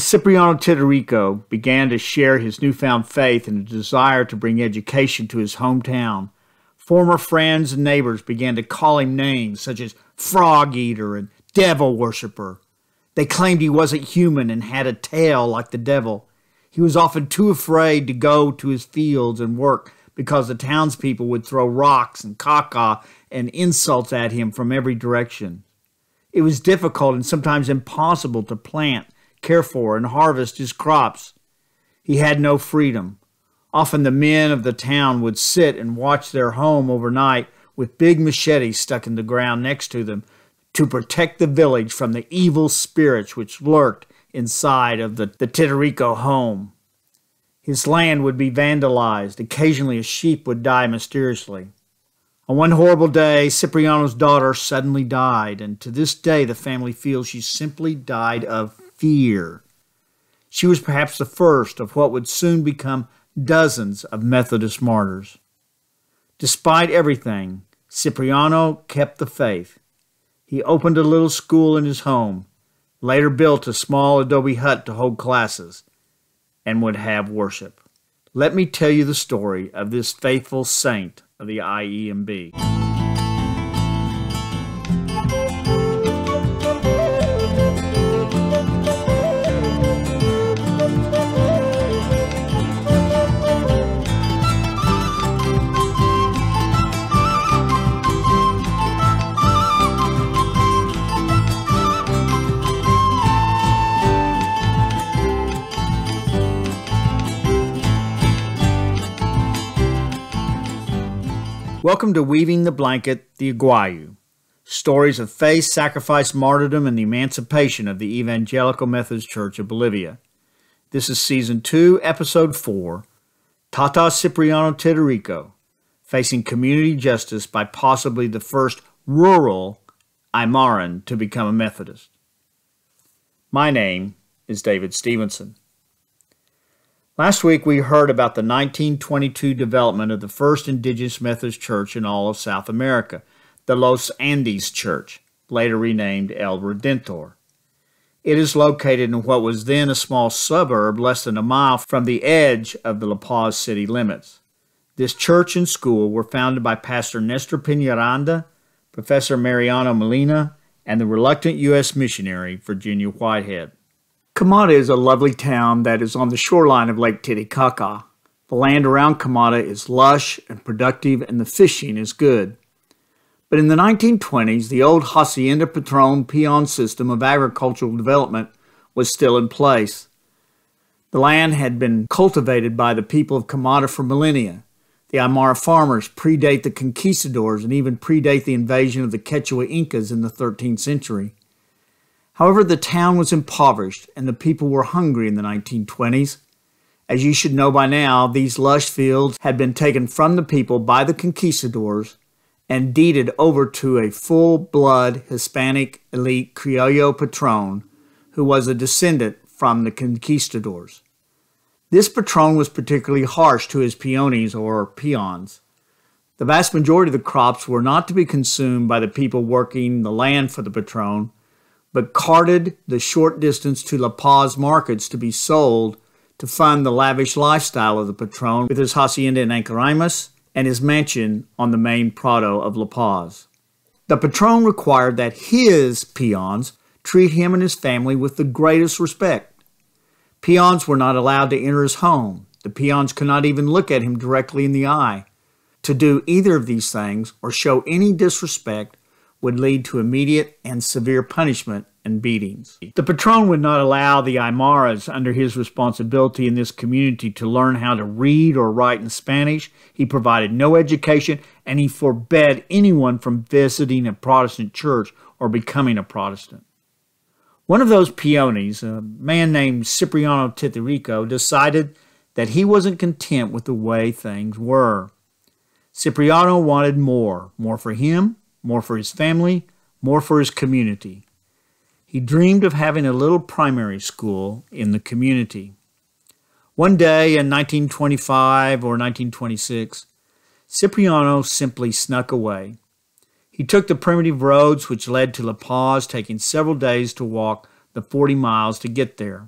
Cipriano Titirico began to share his newfound faith and a desire to bring education to his hometown, former friends and neighbors began to call him names such as frog eater and devil worshiper. They claimed he wasn't human and had a tail like the devil. He was often too afraid to go to his fields and work because the townspeople would throw rocks and caca and insults at him from every direction. It was difficult and sometimes impossible to plant, care for, and harvest his crops. He had no freedom. Often the men of the town would sit and watch their home overnight with big machetes stuck in the ground next to them to protect the village from the evil spirits which lurked inside of the Titirico home. His land would be vandalized. Occasionally a sheep would die mysteriously. On one horrible day, Cipriano's daughter suddenly died, and to this day the family feels she simply died of fear. She was perhaps the first of what would soon become dozens of Methodist martyrs. Despite everything, Cipriano kept the faith. He opened a little school in his home, later built a small adobe hut to hold classes, and would have worship. Let me tell you the story of this faithful saint of the IEMB. Welcome to Weaving the Blanket, the Iguayu, stories of faith, sacrifice, martyrdom, and the emancipation of the Evangelical Methodist Church of Bolivia. This is Season 2, Episode 4, Tata Cipriano Titirico, facing community justice by possibly the first rural Aymaran to become a Methodist. My name is David Stevenson. Last week we heard about the 1922 development of the first indigenous Methodist church in all of South America, the Los Andes Church, later renamed El Redentor. It is located in what was then a small suburb less than a mile from the edge of the La Paz city limits. This church and school were founded by Pastor Nestor Peñaranda, Professor Mariano Molina, and the reluctant U.S. missionary Virginia Whitehead. Camata is a lovely town that is on the shoreline of Lake Titicaca. The land around Camata is lush and productive, and the fishing is good. But in the 1920s, the old Hacienda Patron peon system of agricultural development was still in place. The land had been cultivated by the people of Camata for millennia. The Aymara farmers predate the conquistadors and even predate the invasion of the Quechua Incas in the 13th century. However, the town was impoverished and the people were hungry in the 1920s. As you should know by now, these lush fields had been taken from the people by the conquistadors and deeded over to a full-blood Hispanic elite Criollo patron who was a descendant from the conquistadors. This patron was particularly harsh to his peones or peons. The vast majority of the crops were not to be consumed by the people working the land for the patron, but carted the short distance to La Paz markets to be sold to fund the lavish lifestyle of the patron with his hacienda in Ancarimas and his mansion on the main Prado of La Paz. The patron required that his peons treat him and his family with the greatest respect. Peons were not allowed to enter his home. The peons could not even look at him directly in the eye. To do either of these things or show any disrespect would lead to immediate and severe punishment and beatings. The patron would not allow the Aymaras under his responsibility in this community to learn how to read or write in Spanish. He provided no education, and he forbade anyone from visiting a Protestant church or becoming a Protestant. One of those peones, a man named Cipriano Titirico, decided that he wasn't content with the way things were. Cipriano wanted more for him, more for his family, more for his community. He dreamed of having a little primary school in the community. One day in 1925 or 1926, Cipriano simply snuck away. He took the primitive roads which led to La Paz, taking several days to walk the 40 miles to get there.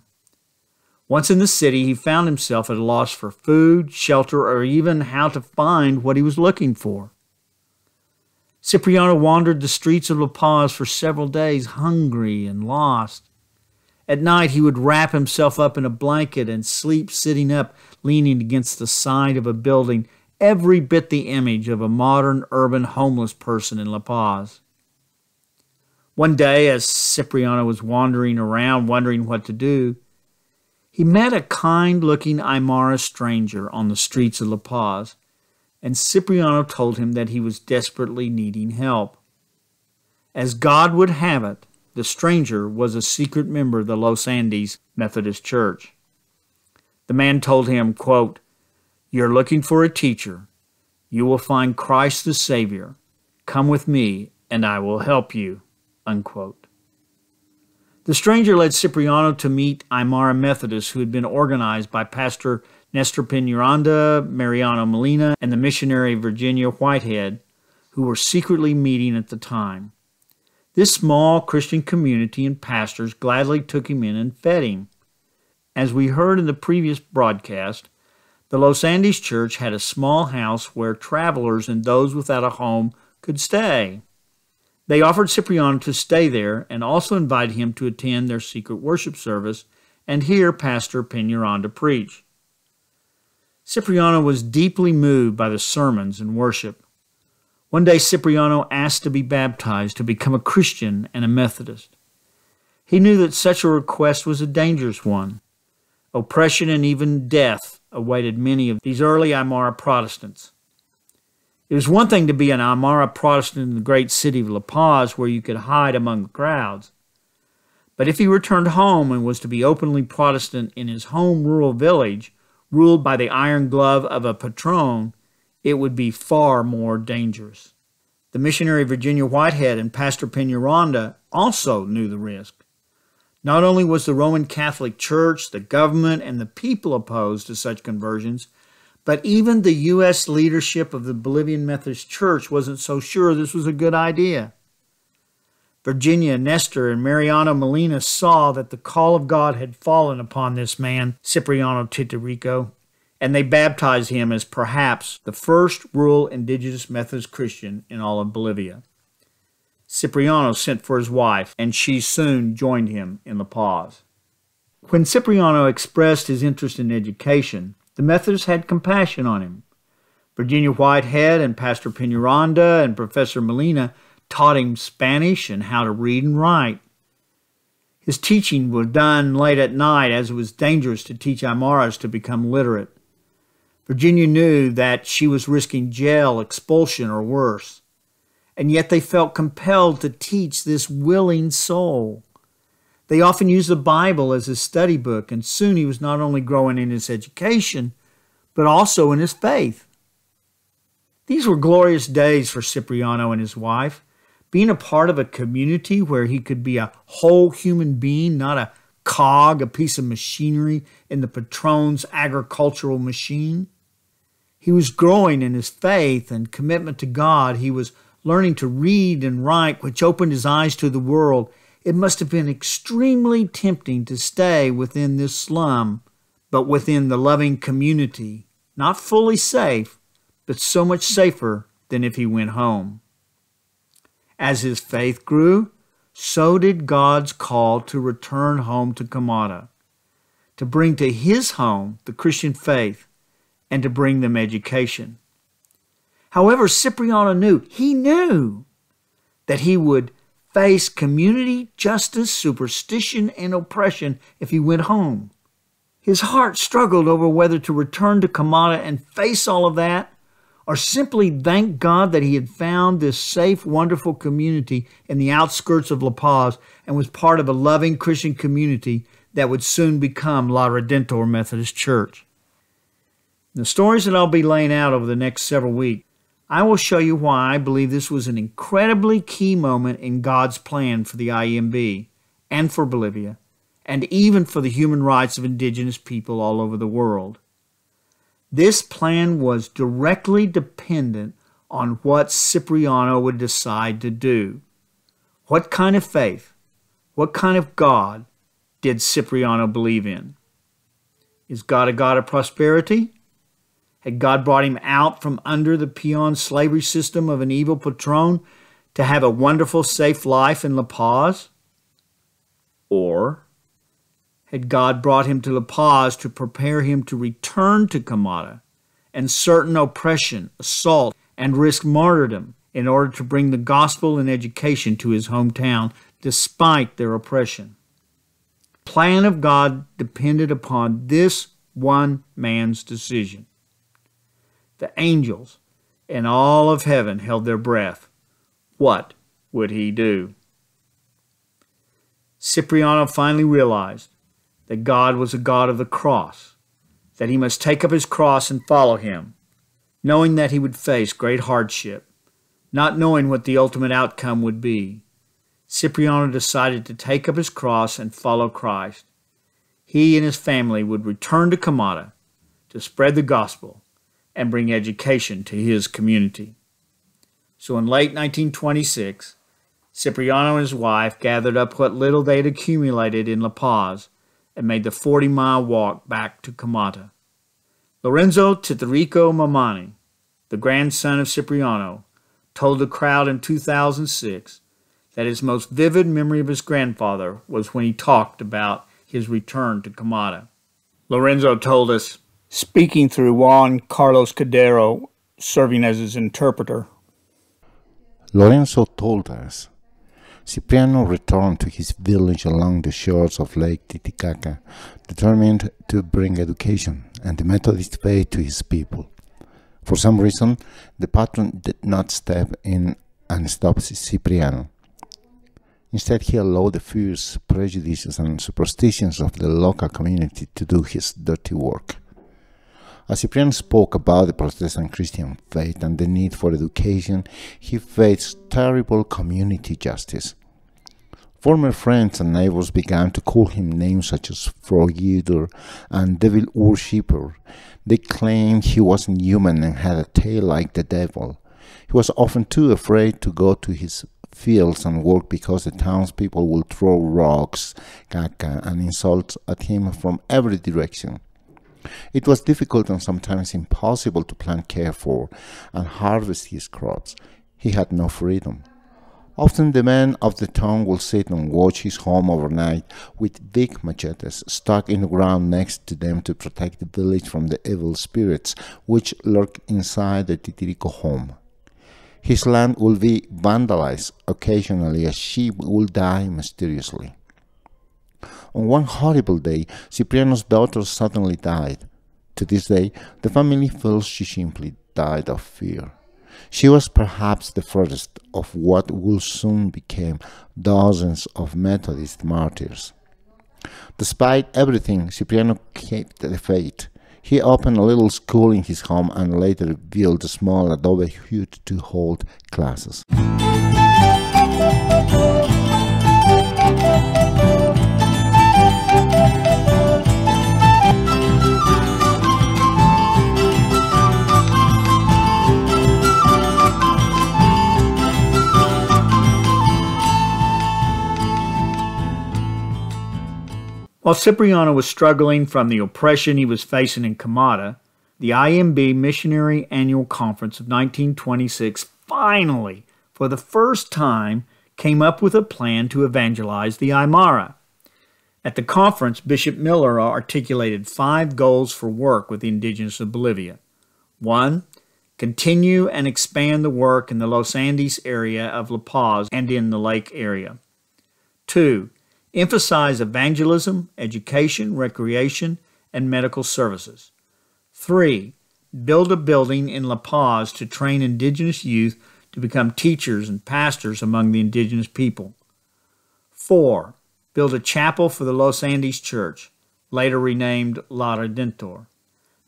Once in the city, he found himself at a loss for food, shelter, or even how to find what he was looking for. Cipriano wandered the streets of La Paz for several days, hungry and lost. At night, he would wrap himself up in a blanket and sleep sitting up, leaning against the side of a building, every bit the image of a modern urban homeless person in La Paz. One day, as Cipriano was wandering around, wondering what to do, he met a kind-looking Aymara stranger on the streets of La Paz, and Cipriano told him that he was desperately needing help. As God would have it, the stranger was a secret member of the Los Andes Methodist Church. The man told him, quote, "You're looking for a teacher. You will find Christ the Savior. Come with me, and I will help you," unquote. The stranger led Cipriano to meet Aymara Methodists who had been organized by Pastor Nestor Peñaranda, Mariano Molina, and the missionary Virginia Whitehead, who were secretly meeting at the time. This small Christian community and pastors gladly took him in and fed him. As we heard in the previous broadcast, the Los Andes Church had a small house where travelers and those without a home could stay. They offered Cipriano to stay there and also invited him to attend their secret worship service and hear Pastor Peñaranda preach. Cipriano was deeply moved by the sermons and worship. One day, Cipriano asked to be baptized, to become a Christian and a Methodist. He knew that such a request was a dangerous one. Oppression and even death awaited many of these early Aymara Protestants. It was one thing to be an Aymara Protestant in the great city of La Paz where you could hide among the crowds. But if he returned home and was to be openly Protestant in his home rural village, ruled by the iron glove of a patron, it would be far more dangerous. The missionary Virginia Whitehead and Pastor Peñaranda also knew the risk. Not only was the Roman Catholic Church, the government, and the people opposed to such conversions, but even the U.S. leadership of the Bolivian Methodist Church wasn't so sure this was a good idea. Virginia, Nestor, and Mariano Molina saw that the call of God had fallen upon this man, Cipriano Titirico, and they baptized him as perhaps the first rural indigenous Methodist Christian in all of Bolivia. Cipriano sent for his wife, and she soon joined him in La Paz. When Cipriano expressed his interest in education, the Methodists had compassion on him. Virginia Whitehead and Pastor Peñaranda and Professor Molina taught him Spanish and how to read and write. His teaching was done late at night as it was dangerous to teach Aymaras to become literate. Virginia knew that she was risking jail, expulsion, or worse. And yet they felt compelled to teach this willing soul. They often used the Bible as his study book, and soon he was not only growing in his education, but also in his faith. These were glorious days for Cipriano and his wife, being a part of a community where he could be a whole human being, not a cog, a piece of machinery in the patron's agricultural machine. He was growing in his faith and commitment to God. He was learning to read and write, which opened his eyes to the world. It must have been extremely tempting to stay within this slum, but within the loving community, not fully safe, but so much safer than if he went home. As his faith grew, so did God's call to return home to Camata, to bring to his home the Christian faith, and to bring them education. However, Cipriano knew that he would face community, justice, superstition, and oppression if he went home. His heart struggled over whether to return to Camata and face all of that, or simply thank God that he had found this safe, wonderful community in the outskirts of La Paz and was part of a loving Christian community that would soon become La Redentor Methodist Church. In the stories that I'll be laying out over the next several weeks, I will show you why I believe this was an incredibly key moment in God's plan for the IEMB and for Bolivia, and even for the human rights of indigenous people all over the world. This plan was directly dependent on what Cipriano would decide to do. What kind of faith, what kind of God did Cipriano believe in? Is God a God of prosperity? Had God brought him out from under the peon slavery system of an evil patron to have a wonderful, safe life in La Paz? Or had God brought him to La Paz to prepare him to return to Camata and certain oppression, assault, and risk martyrdom in order to bring the gospel and education to his hometown despite their oppression? The plan of God depended upon this one man's decision. The angels and all of heaven held their breath. What would he do? Cipriano finally realized that God was a God of the cross, that he must take up his cross and follow him, knowing that he would face great hardship, not knowing what the ultimate outcome would be. Cipriano decided to take up his cross and follow Christ. He and his family would return to Camata to spread the gospel and bring education to his community. So in late 1926, Cipriano and his wife gathered up what little they had accumulated in La Paz and made the 40-mile walk back to Camata. Lorenzo Titirico Mamani, the grandson of Cipriano, told the crowd in 2006 that his most vivid memory of his grandfather was when he talked about his return to Camata. Lorenzo told us, speaking through Juan Carlos Cadero, serving as his interpreter. Lorenzo told us, Cipriano returned to his village along the shores of Lake Titicaca, determined to bring education and the Methodist faith to his people. For some reason, the patron did not step in and stop Cipriano. Instead, he allowed the fears, prejudices, and superstitions of the local community to do his dirty work. As Cipriano spoke about the Protestant Christian faith and the need for education, he faced terrible community justice. Former friends and neighbors began to call him names such as frog eater and devil worshipper. They claimed he wasn't human and had a tail like the devil. He was often too afraid to go to his fields and work because the townspeople would throw rocks, caca, and insults at him from every direction. It was difficult and sometimes impossible to plant, care for, and harvest his crops. He had no freedom. Often the men of the town would sit and watch his home overnight with big machetes stuck in the ground next to them to protect the village from the evil spirits which lurk inside the Titirico home. His land will be vandalized. Occasionally a sheep will die mysteriously. On one horrible day, Cipriano's daughter suddenly died. To this day, the family feels she simply died of fear. She was perhaps the first of what will soon become dozens of Methodist martyrs. Despite everything, Cipriano kept the faith. He opened a little school in his home and later built a small adobe hut to hold classes. While Cipriano was struggling from the oppression he was facing in Camata, the IMB Missionary Annual Conference of 1926 finally, for the first time, came up with a plan to evangelize the Aymara. At the conference, Bishop Miller articulated 5 goals for work with the indigenous of Bolivia. 1. Continue and expand the work in the Los Andes area of La Paz and in the lake area. 2. Emphasize evangelism, education, recreation, and medical services. 3. Build a building in La Paz to train indigenous youth to become teachers and pastors among the indigenous people. 4. Build a chapel for the Los Andes Church, later renamed La Redentor.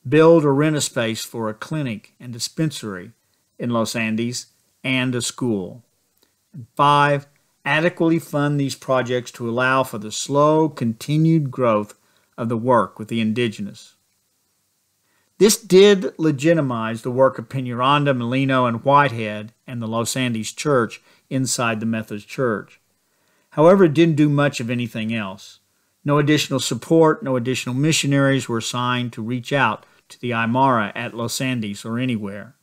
Build or rent a space for a clinic and dispensary in Los Andes and a school. And 5. Adequately fund these projects to allow for the slow, continued growth of the work with the indigenous. This did legitimize the work of Peñaranda, Molino, and Whitehead and the Los Andes Church inside the Methodist Church. However, it didn't do much of anything else. No additional support, no additional missionaries were assigned to reach out to the Aymara at Los Andes or anywhere.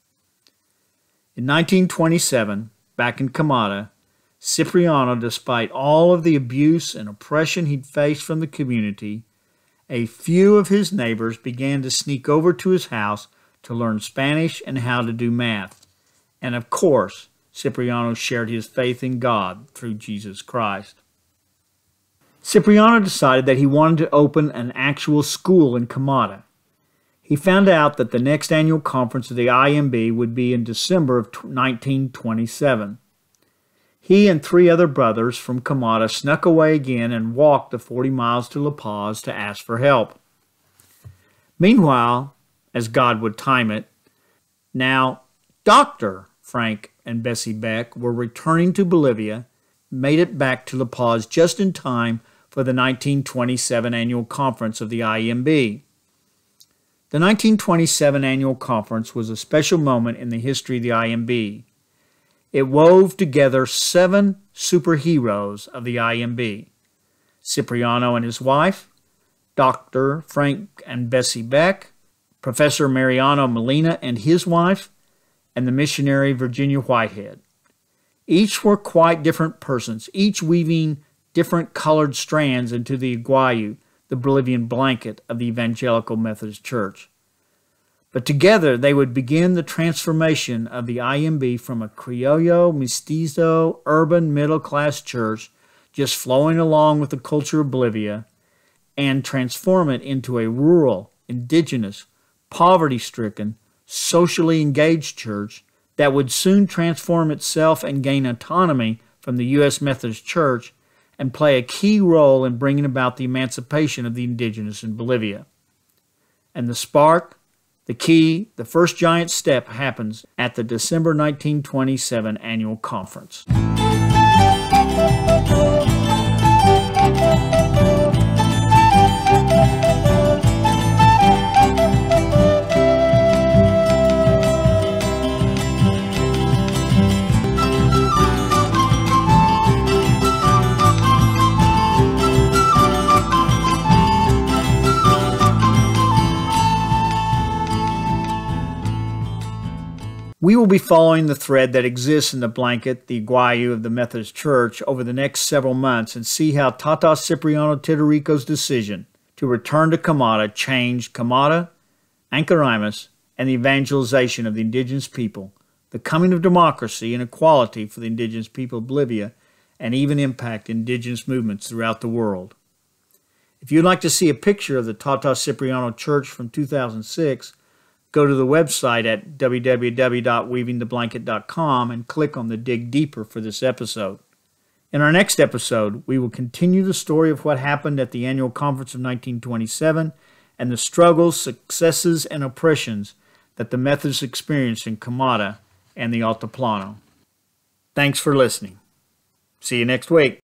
In 1927, back in Camata, Cipriano, despite all of the abuse and oppression he'd faced from the community, a few of his neighbors began to sneak over to his house to learn Spanish and how to do math. And of course, Cipriano shared his faith in God through Jesus Christ. Cipriano decided that he wanted to open an actual school in Camata. He found out that the next annual conference of the IMB would be in December of 1927. He and 3 other brothers from Camata snuck away again and walked the 40 miles to La Paz to ask for help. Meanwhile, as God would time it, now Dr. Frank and Bessie Beck were returning to Bolivia, made it back to La Paz just in time for the 1927 annual conference of the IMB. The 1927 annual conference was a special moment in the history of the IMB. It wove together 7 superheroes of the IMB: Cipriano and his wife, Dr. Frank and Bessie Beck, Professor Mariano Molina and his wife, and the missionary Virginia Whitehead. Each were quite different persons, each weaving different colored strands into the Iguayu, the Bolivian blanket of the Evangelical Methodist Church. But together they would begin the transformation of the IMB from a criollo, mestizo, urban, middle-class church just flowing along with the culture of Bolivia, and transform it into a rural, indigenous, poverty-stricken, socially engaged church that would soon transform itself and gain autonomy from the U.S. Methodist Church and play a key role in bringing about the emancipation of the indigenous in Bolivia. And the spark, the key, the first giant step happens at the December 1927 annual conference. We will be following the thread that exists in the blanket, the Iguayu of the Methodist Church, over the next several months and see how Tata Cipriano Titirico's decision to return to Camata changed Camata, Ancarimas, and the evangelization of the indigenous people, the coming of democracy and equality for the indigenous people of Bolivia, and even impact indigenous movements throughout the world. If you'd like to see a picture of the Tata Cipriano Church from 2006, go to the website at www.weavingtheblanket.com and click on the Dig Deeper for this episode. In our next episode, we will continue the story of what happened at the annual conference of 1927 and the struggles, successes, and oppressions that the Methodists experienced in Camata and the Altiplano. Thanks for listening. See you next week.